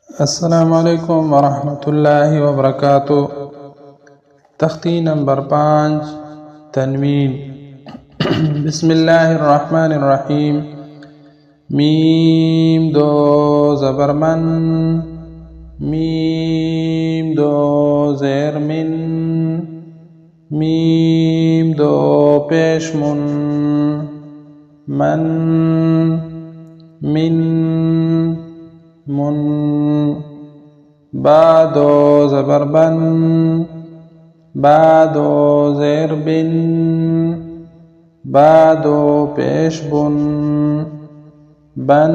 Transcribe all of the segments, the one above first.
अस्सलामुअलैकुम वरहमतुल्लाहि वबरकातुह। तख्ती नंबर 5 तनवीन। बिस्मिल्लाहिर्रहमानिर्रहीम। मीम दो ज़बर मन, मीम दो ज़ेर मिन, मीम दो पेश मुन, मन मिन मुन। बा दो ज़बर बन, बा दो ज़ेर बिन, बा दो पेश बुन, बन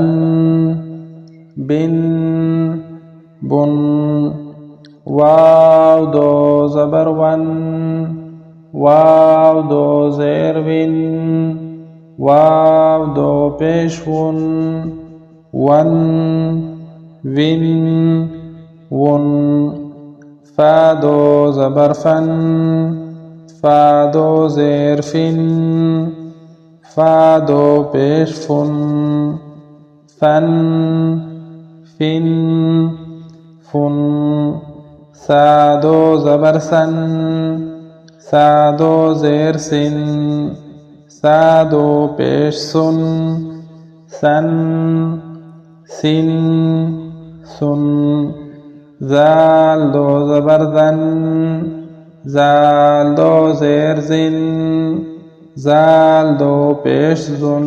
बिन बुन। वाव दो ज़बर वन, वाव दो ज़ेर विन, वाव दो पेश वुन, वन विन वुन। फा दो ज़बर फन, फा दो ज़ेर फिन, फा दो पेश फुन, फन फिन फुन। सा दो ज़बर सन, सा दो ज़ेर सिन, सा दो पेश सुन, सन सिन सुन। ज़ाल दो ज़बर ज़न, ज़ाल दो ज़ेर ज़िन, ज़ाल दो पेश ज़ुन,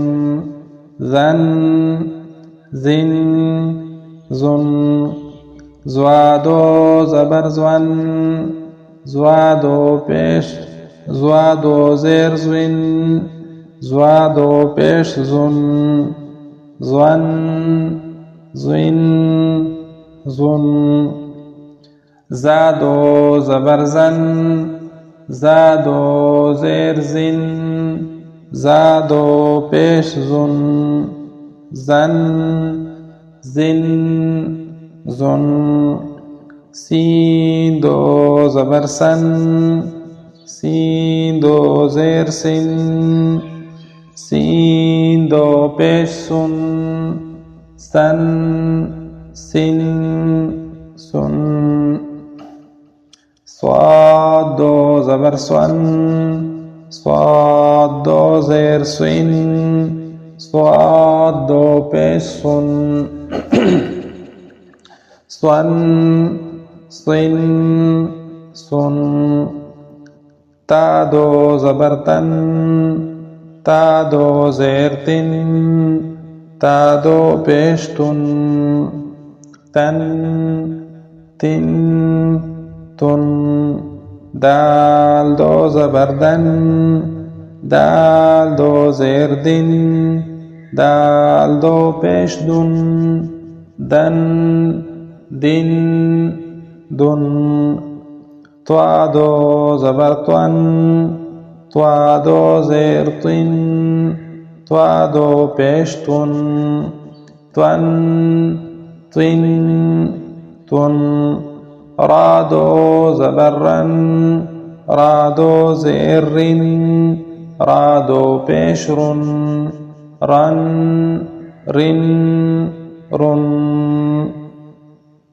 ज़न ज़िन ज़ुन। ज़्वा दो ज़बर ज़्वन, ज़्वा दो पेश, ज़्वा दो ज़ेर ज़्विन, ज़्वा दो पेश ज़ुन, ज़्वन ज़्विन ज़ुन। ज़ा दो ज़बर ज़न, ज़ा दो ज़ेर ज़िन, ज़ा दो पेश ज़ुन, ज़न ज़िन ज़ुन। सीन दो ज़बर सन, सीन दो ज़ेर सिन, सीन दो पेश सुन, सन सिन सुन। स्वाद दो ज़बर स्वन, स्वाद दो ज़ेर स्विन, स्वाद दो पेश सुन, स्वन स्विन सुन। ता दो ज़बर तन, ता दो ज़ेर तिन, ता दो पेश तुन, तन तिन तुन। दाल दो ज़बर दन, दाल दो ज़ेर दिन, दाल दो पेश दुन, दन दिन दुन। त्वा दो ज़बर त्वन, त्वा दो ज़ेर तिन, त्वा दो पेश तुन, त्वन तिन तुन। रा दो ज़बर रन, रा दो ज़ेर रिन, रा दो पेश रुन, रन रिन रुन।